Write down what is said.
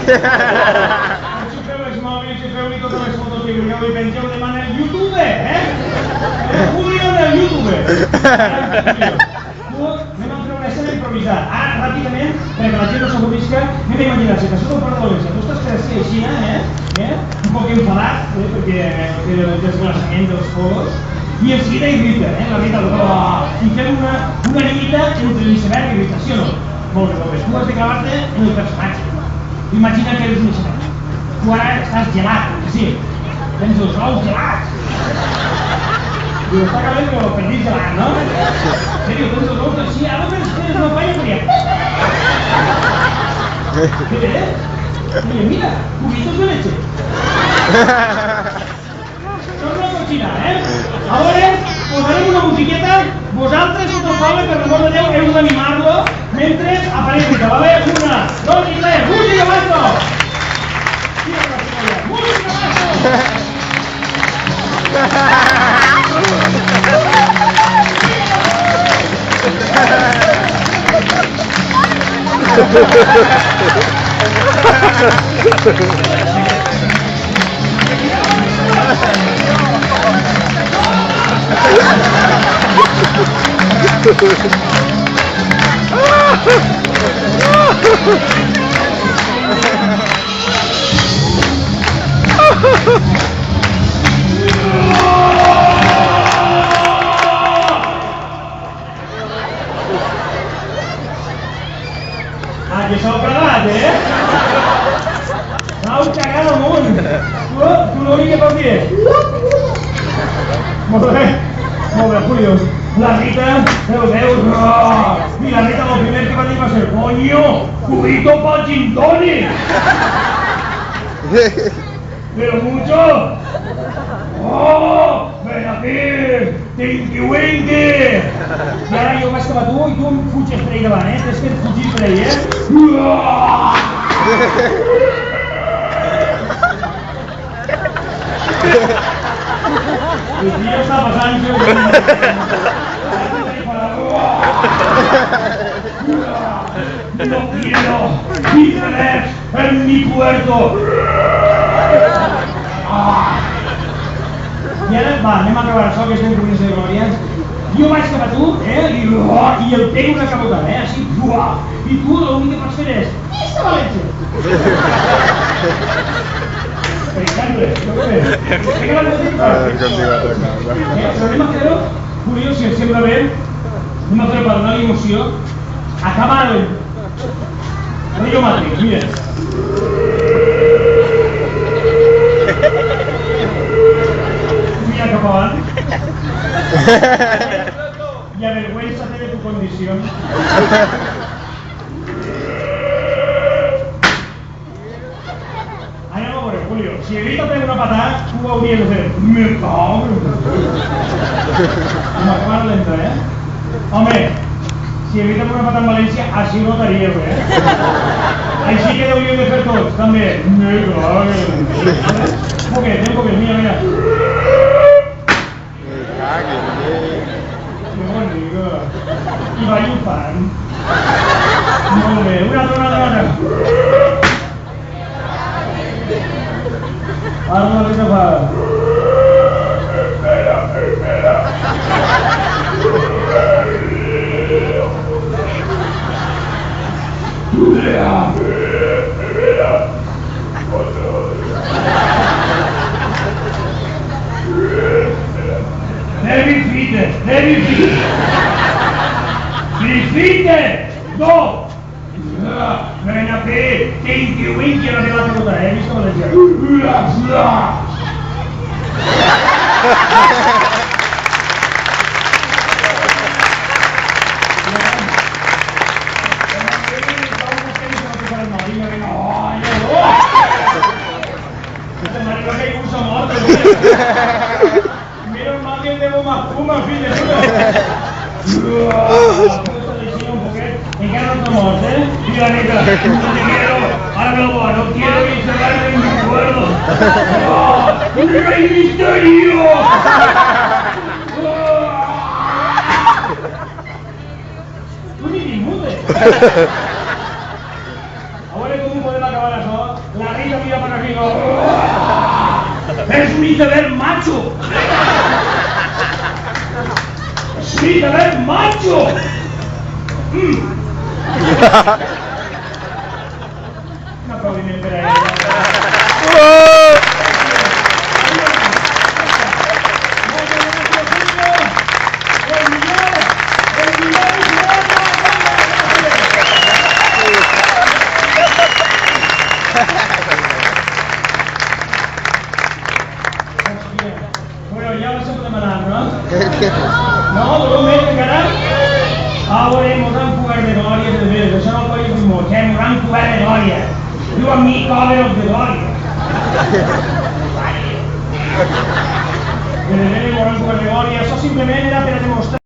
Enxufeu els mòbils, feu-li totes les fotos que vulgueu i pengeu demà en el YouTube, El Julio en el YouTube. Anem a fer una escena improvisada. Ara, ràpidament, perquè la gent no s'avorrisca, anem a imaginar-se que sóc al Port de València. Tu estàs per així, un poc enfadat, perquè el desglaçament dels polos, i en seguida hi grita, la Rita, i fem una lluita entre l'iceberg i Rita, sí o no? Molt bé, tu has de clavar-te en el personatge. Imagina que eres un iceberg. Tu ara estàs gelat, que sí, tens els ous gelats. Diu, està calent però per dir gelat, no? Serio, tens els ous així, ara tens una palla fria. Què bé? Mira, poquitos de leche. Això és una cochina, A veure, posarem una musiqueta, vosaltres tot el poble, per l'amor de Déu, heu d'animar-lo mentre apareix Rita, vale? 1, 2 i 3, música, maestro! Música, maestro! Ah, que s'ha acabat, S'hau cagat amunt. Tu l'únic que pots dir? Molt bé, Julio. La Rita, el veus, i la Rita el primer que va dir va ser coño, cubito pa'l gin tònic. Pero mucho. Oh, ven aquí, tinky winky. I ara jo vaig cap a tu i tu em fuges per ahí davant, tens que fugir per ahí, El tio està passant, No quiero títeres en mi puerto. I ara, va, anem a acabar això, que estem en de glòria. Jo vaig cap a tu, i el pego una cabotada, així, i tu l'únic que pots fer és Issa València! Per exemple, no ho veus? Vinga, la música! Però anem a fer-ho, Julio, si et sembla bé, anem a fer-ho per donar-li emoció. Acabar-ho! Radio Matrix, mira. Mira cap avant. Y avergüénzate de tu condición. Anem a veure, Julio, si Rita pega una patada, tu hauries de fer me cago. Com acabar lenta, Home, si Rita pega una patada en València, així notaríeu, Així que hauríeu de fer tots, també. Me cago. Un poquet, mira. Que bonica. I va llufant. Molt bé, una altra. Ara una altra fa. Espera. Rifite! No! Ven aquí! Tinky Winky la teva pregunta, Vist com les Menos mal que tengo más puma, fill de puta. Encara no t'ho mort, Y la neta, no te quiero, ahora no quiero ni cerrarme en mi cuerdo. ¡Rey Misterio! Tu ni mude. A veure com ho podem acabar això. Sí, també, macho! Un aplaudiment per a ella. Bueno, ja ho estem demanant, no? No, però un moment encara. Ara mos han cobert de glòria de Déu, això no ho podia dir molt, mos han cobert de glòria. Diu a mi, cobre els de glòria. Mos han cobert de glòria, això simplement era per a demostrar